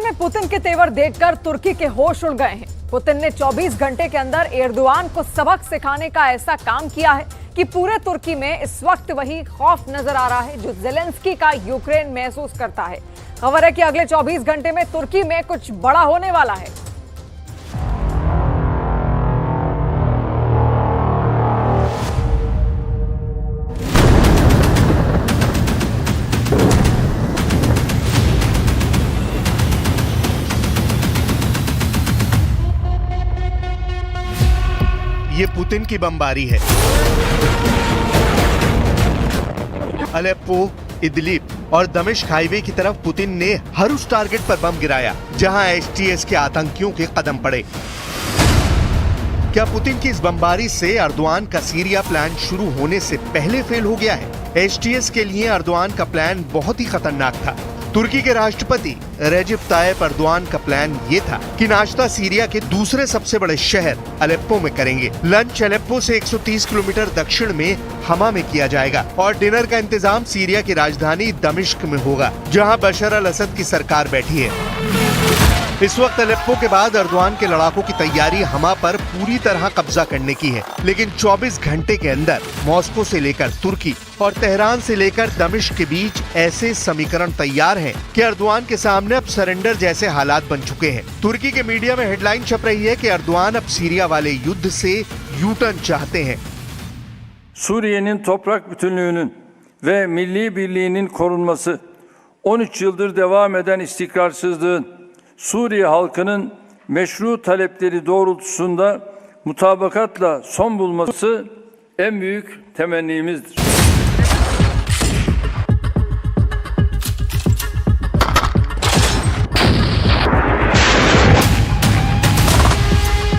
में पुतिन के तेवर देखकर तुर्की के होश उड़ गए हैं। पुतिन ने 24 घंटे के अंदर एर्दोआन को सबक सिखाने का ऐसा काम किया है कि पूरे तुर्की में इस वक्त वही खौफ नजर आ रहा है जो जेलेंस्की का यूक्रेन महसूस करता है। खबर है कि अगले 24 घंटे में तुर्की में कुछ बड़ा होने वाला है। ये पुतिन की बमबारी है। अलेप्पो, इदलिब और दमिश्क हाईवे की तरफ पुतिन ने हर उस टारगेट पर बम गिराया जहां एचटीएस के आतंकियों के कदम पड़े। क्या पुतिन की इस बमबारी से अर्दोआन का सीरिया प्लान शुरू होने से पहले फेल हो गया है? एचटीएस के लिए अर्दोआन का प्लान बहुत ही खतरनाक था। तुर्की के राष्ट्रपति रेजिप तायिप अर्दोआन का प्लान ये था कि नाश्ता सीरिया के दूसरे सबसे बड़े शहर अलेप्पो में करेंगे। लंच अलेप्पो से 130 किलोमीटर दक्षिण में हमा में किया जाएगा और डिनर का इंतजाम सीरिया की राजधानी दमिश्क में होगा, जहां बशर अल असद की सरकार बैठी है। इस वक्त अलेप्पो के बाद अर्दोआन के लड़ाकों की तैयारी हमा पर पूरी तरह कब्जा करने की है, लेकिन 24 घंटे के अंदर मॉस्को से लेकर तुर्की और तेहरान से लेकर दमिश्क के बीच ऐसे समीकरण तैयार हैं कि अर्दोआन के सामने अब सरेंडर जैसे हालात बन चुके हैं। तुर्की के मीडिया में हेडलाइन छप रही है कि अर्दोआन अब सीरिया वाले युद्ध से यू टर्न चाहते हैं। Suriye'nin toprak bütünlüğünün ve milli birliğinin korunması, 13 yıldır devam eden istikrarsızlığın Suriye halkının meşru talepleri doğrultusunda mutabakatla son bulması en büyük temennimizdir.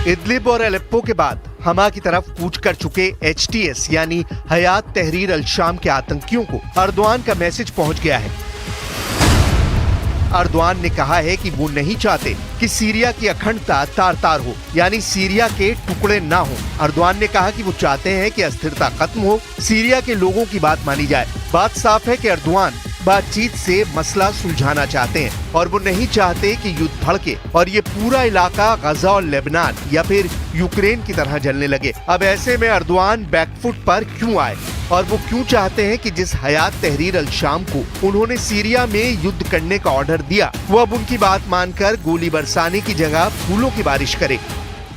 Idlib और अलेप्पो के बाद हमा की तरफ कूच कर चुके एचटीएस यानी हयात तहरीर अल शाम के आतंकियों को अर्दोआन का मैसेज पहुंच गया है। अर्दोआन ने कहा है कि वो नहीं चाहते कि सीरिया की अखंडता तार तार हो, यानी सीरिया के टुकड़े ना हो। अर्दोआन ने कहा कि वो चाहते हैं कि अस्थिरता खत्म हो, सीरिया के लोगों की बात मानी जाए। बात साफ है कि अर्दोआन बातचीत से मसला सुलझाना चाहते हैं और वो नहीं चाहते कि युद्ध भड़के और ये पूरा इलाका गजा और लेबनान या फिर यूक्रेन की तरह जलने लगे। अब ऐसे में अर्दोआन बैकफुट पर क्यों आए और वो क्यों चाहते हैं कि जिस हयात तहरीर अल शाम को उन्होंने सीरिया में युद्ध करने का ऑर्डर दिया, वो अब उनकी बात मानकर गोली बरसाने की जगह फूलों की बारिश करे।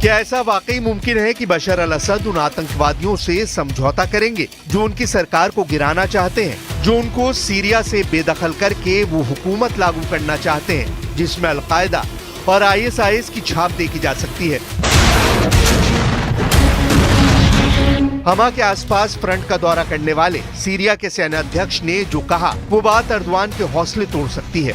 क्या ऐसा वाकई मुमकिन है कि बशर अल असद उन आतंकवादियों से समझौता करेंगे जो उनकी सरकार को गिराना चाहते हैं, जो उनको सीरिया से बेदखल करके वो हुकूमत लागू करना चाहते हैं जिसमें अल-कायदा और ISIS की छाप देखी जा सकती है? हमा के आसपास फ्रंट का दौरा करने वाले सीरिया के सेनाध्यक्ष ने जो कहा, वो बात अर्दोआन के हौसले तोड़ सकती है।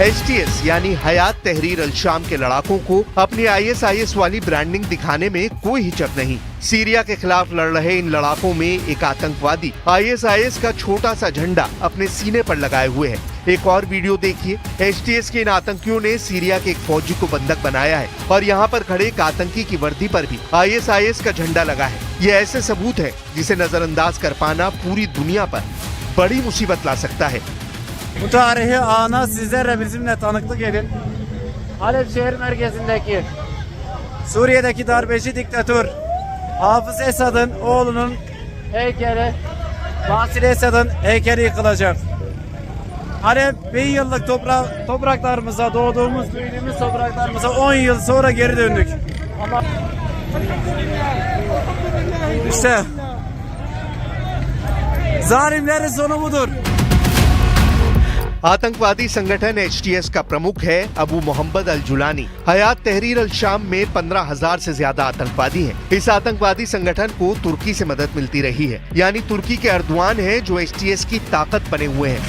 एचटीएस यानी हयात तहरीर अल शाम के लड़ाकों को अपनी ISIS वाली ब्रांडिंग दिखाने में कोई हिचक नहीं। सीरिया के खिलाफ लड़ रहे इन लड़ाकों में एक आतंकवादी ISIS का छोटा सा झंडा अपने सीने पर लगाए हुए है। एक और वीडियो देखिए। एचटीएस के इन आतंकियों ने सीरिया के एक फौजी को बंधक बनाया है और यहाँ पर खड़े एक आतंकी की वर्दी पर भी ISIS का झंडा लगा है। ये ऐसे सबूत है जिसे नजरअंदाज कर पाना पूरी दुनिया पर बड़ी मुसीबत ला सकता है। Bu tarihi ana sizler de bizimle tanıklık edin. Halep şehir merkezindeki Suriye'deki darbeci diktatör Hafız Esad'ın oğlunun heykeli, Basir Esad'ın heykeli yıkılacak. Halep 1000 yıllık topraklarımıza, doğduğumuz, büyüdüğümüz topraklarımıza 10 yıl sonra geri döndük. Ama işte zalimlerin sonu budur. आतंकवादी संगठन HTS का प्रमुख है अबू मोहम्मद अल Jolani. हयात तहरीर अल शाम में 15,000 से ज्यादा आतंकवादी हैं। इस आतंकवादी संगठन को तुर्की से मदद मिलती रही है, यानी तुर्की के अर्दोआन हैं जो एचटीएस की ताकत बने हुए हैं।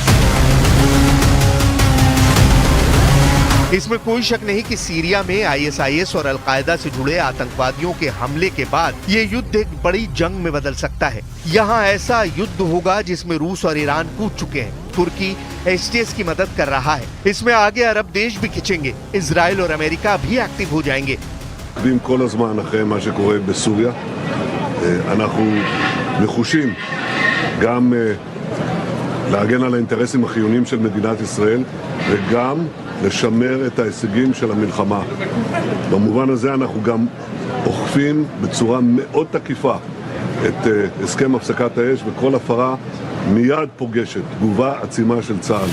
इसमें कोई शक नहीं कि सीरिया में ISIS और अलकायदा से जुड़े आतंकवादियों के हमले के बाद ये युद्ध एक बड़ी जंग में बदल सकता है। यहाँ ऐसा युद्ध होगा जिसमें रूस और ईरान कूद चुके हैं। तुर्की STS की मदद कर रहा है। इसमें आगे अरब देश भी खिंचेंगे। इजराइल और अमेरिका भी एक्टिव हो जाएंगे। כל הזמן אחרי מה שקורה בסוריה, אנחנו נחושים גם להגן על האינטרסים החיוניים של מדינת ישראל וגם לשמר את ההישגים של המלחמה. במובן הזה אנחנו גם אוכפים בצורה מאוד תקיפה את הסכם הפסקת האש, וכל הפרה מיד פוגשת תגובה עצימה של צה"ל.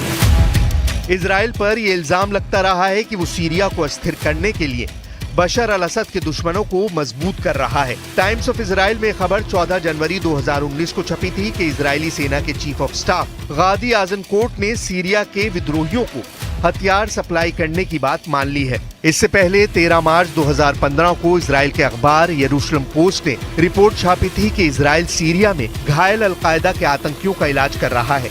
इजराइल पर यह इल्जाम लगता रहा है कि वो सीरिया को अस्थिर करने के लिए बशर अल असद के दुश्मनों को मजबूत कर रहा है। टाइम्स ऑफ इजराइल में खबर 14 जनवरी 2019 को छपी थी कि इजरायली सेना के चीफ ऑफ स्टाफ गादी आजनकोट ने सीरिया के विद्रोहियों को हथियार सप्लाई करने की बात मान ली है। इससे पहले 13 मार्च 2015 को इजराइल के अखबार यरूशलेम पोस्ट ने रिपोर्ट छापी थी कि इजराइल सीरिया में घायल अलकायदा के आतंकियों का इलाज कर रहा है।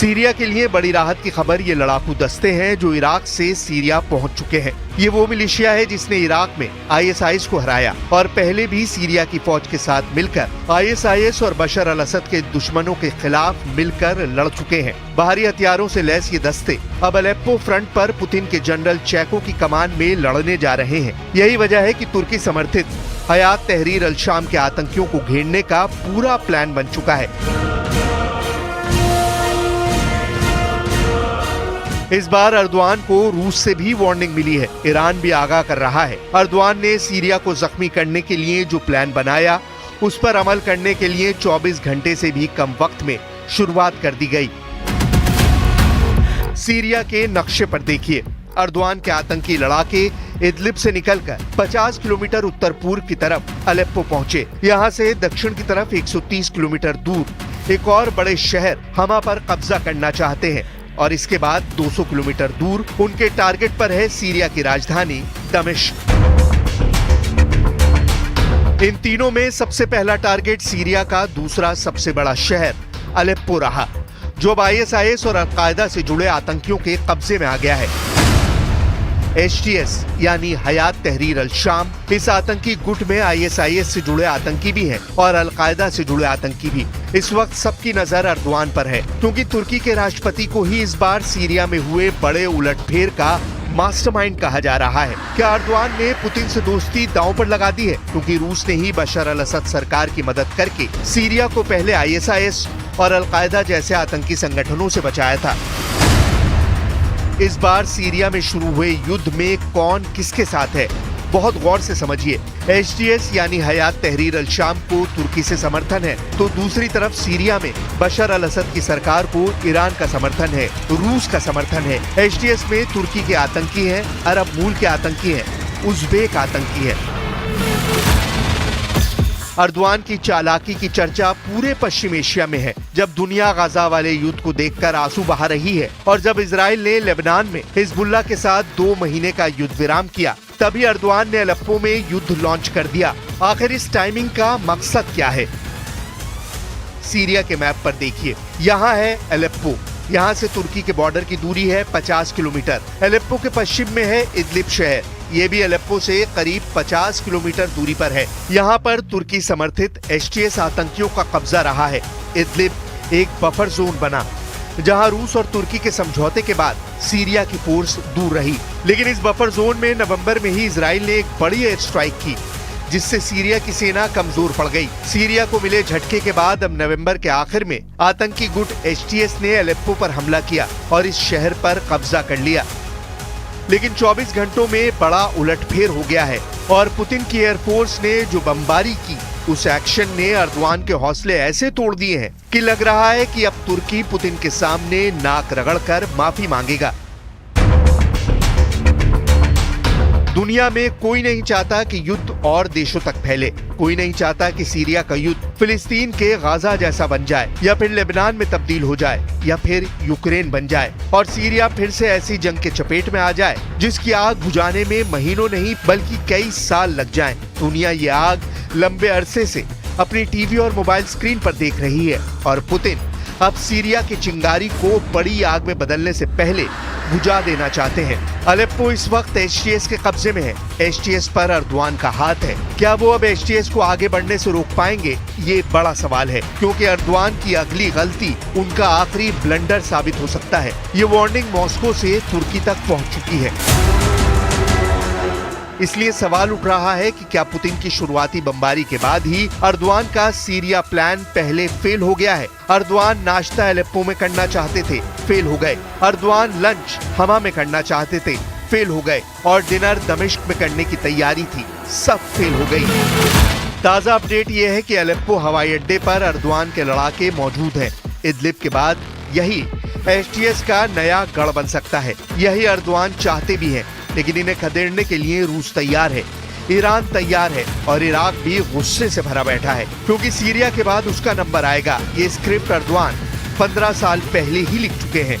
सीरिया के लिए बड़ी राहत की खबर ये लड़ाकू दस्ते हैं जो इराक से सीरिया पहुंच चुके हैं। ये वो मिलिशिया है जिसने इराक में ISIS को हराया और पहले भी सीरिया की फौज के साथ मिलकर ISIS और बशर अल असद के दुश्मनों के खिलाफ मिलकर लड़ चुके हैं। बाहरी हथियारों से लैस ये दस्ते अब अलेप्पो फ्रंट पर पुतिन के जनरल चैको की कमान में लड़ने जा रहे हैं। यही वजह है कि तुर्की समर्थित हयात तहरीर अल शाम के आतंकियों को घेरने का पूरा प्लान बन चुका है। इस बार अर्दवान को रूस से भी वार्निंग मिली है। ईरान भी आगाह कर रहा है। अर्दवान ने सीरिया को जख्मी करने के लिए जो प्लान बनाया उस पर अमल करने के लिए 24 घंटे से भी कम वक्त में शुरुआत कर दी गई। सीरिया के नक्शे पर देखिए, अर्दवान के आतंकी लड़ाके इदलिब से निकलकर 50 किलोमीटर उत्तर पूर्व की तरफ अलेप्पो पहुंचे। यहाँ से दक्षिण की तरफ 130 किलोमीटर दूर एक और बड़े शहर हमा पर कब्जा करना चाहते हैं और इसके बाद 200 किलोमीटर दूर उनके टारगेट पर है सीरिया की राजधानी दमिश्क। इन तीनों में सबसे पहला टारगेट सीरिया का दूसरा सबसे बड़ा शहर अलेप्पो रहा, जो अब ISIS और अलकायदा से जुड़े आतंकियों के कब्जे में आ गया है। HTS यानी हयात तहरीर अल शाम, इस आतंकी गुट में ISIS से जुड़े आतंकी भी हैं और अलकायदा से जुड़े आतंकी भी। इस वक्त सबकी नजर अर्दवान पर है क्योंकि तुर्की के राष्ट्रपति को ही इस बार सीरिया में हुए बड़े उलटफेर का मास्टरमाइंड कहा जा रहा है। क्या अर्दवान ने पुतिन से दोस्ती दांव पर लगा दी है क्योंकि रूस ने ही बशर अल असद सरकार की मदद करके सीरिया को पहले ISIS और अलकायदा जैसे आतंकी संगठनों से बचाया था। इस बार सीरिया में शुरू हुए युद्ध में कौन किसके साथ है, बहुत गौर से समझिए। HTS यानी हयात तहरीर अल शाम को तुर्की से समर्थन है, तो दूसरी तरफ सीरिया में बशर अल असद की सरकार को ईरान का समर्थन है, रूस का समर्थन है। HTS में तुर्की के आतंकी हैं, अरब मूल के आतंकी हैं, उज़्बेक आतंकी हैं। अर्दवान की चालाकी की चर्चा पूरे पश्चिम एशिया में है। जब दुनिया गाजा वाले युद्ध को देखकर आंसू बहा रही है और जब इजराइल ने लेबनान में हिजबुल्लाह के साथ 2 महीने का युद्ध विराम किया, तभी अर्दवान ने अलेप्पो में युद्ध लॉन्च कर दिया। आखिर इस टाइमिंग का मकसद क्या है? सीरिया के मैप पर देखिए, यहाँ है अलेप्पो। यहाँ से तुर्की के बॉर्डर की दूरी है 50 किलोमीटर। अलेप्पो के पश्चिम में है इदलिब शहर, ये भी अलेप्पो से करीब 50 किलोमीटर दूरी पर है। यहाँ पर तुर्की समर्थित HTS आतंकियों का कब्जा रहा है। इदलिब एक बफर जोन बना जहाँ रूस और तुर्की के समझौते के बाद सीरिया की फोर्स दूर रही, लेकिन इस बफर जोन में नवंबर में ही इजराइल ने एक बड़ी एयर स्ट्राइक की जिससे सीरिया की सेना कमजोर पड़ गई। सीरिया को मिले झटके के बाद अब नवंबर के आखिर में आतंकी गुट HTS ने अलेप्पो पर हमला किया और इस शहर पर कब्जा कर लिया। लेकिन 24 घंटों में बड़ा उलटफेर हो गया है और पुतिन की एयरफोर्स ने जो बमबारी की, उस एक्शन ने अर्दवान के हौसले ऐसे तोड़ दिए हैं कि लग रहा है कि अब तुर्की पुतिन के सामने नाक रगड़कर माफी मांगेगा। दुनिया में कोई नहीं चाहता कि युद्ध और देशों तक फैले। कोई नहीं चाहता कि सीरिया का युद्ध फिलिस्तीन के गाजा जैसा बन जाए, या फिर लेबनान में तब्दील हो जाए, या फिर यूक्रेन बन जाए और सीरिया फिर से ऐसी जंग के चपेट में आ जाए जिसकी आग बुझाने में महीनों नहीं बल्कि कई साल लग जाएं। दुनिया ये आग लंबे अरसे से अपनी टीवी और मोबाइल स्क्रीन पर देख रही है और पुतिन अब सीरिया की चिंगारी को बड़ी आग में बदलने से पहले बुझा देना चाहते हैं। अलेप्पो इस वक्त एचटीएस के कब्जे में है। एचटीएस पर अर्दवान का हाथ है। क्या वो अब एचटीएस को आगे बढ़ने से रोक पाएंगे? ये बड़ा सवाल है, क्योंकि अर्दवान की अगली गलती उनका आखिरी ब्लंडर साबित हो सकता है। ये वार्निंग मॉस्को से तुर्की तक पहुंच चुकी है। इसलिए सवाल उठ रहा है कि क्या पुतिन की शुरुआती बमबारी के बाद ही अर्दवान का सीरिया प्लान पहले फेल हो गया है? अर्दवान नाश्ता अलेप्पो में करना चाहते थे, फेल हो गए। अर्दवान लंच हमा में करना चाहते थे, फेल हो गए। और डिनर दमिश्क में करने की तैयारी थी, सब फेल हो गई। ताजा अपडेट ये है कि अलेप्पो हवाई अड्डे पर अर्दवान के लड़ाके मौजूद हैं। इदलिब के बाद यही एचटीएस का नया गढ़ बन सकता है। यही अर्दवान चाहते भी हैं, लेकिन इन्हें खदेड़ने के लिए रूस तैयार है, ईरान तैयार है और इराक भी गुस्से से भरा बैठा है, क्योंकि सीरिया के बाद उसका नंबर आएगा। ये स्क्रिप्ट अर्दवान 15 साल पहले ही लिख चुके हैं।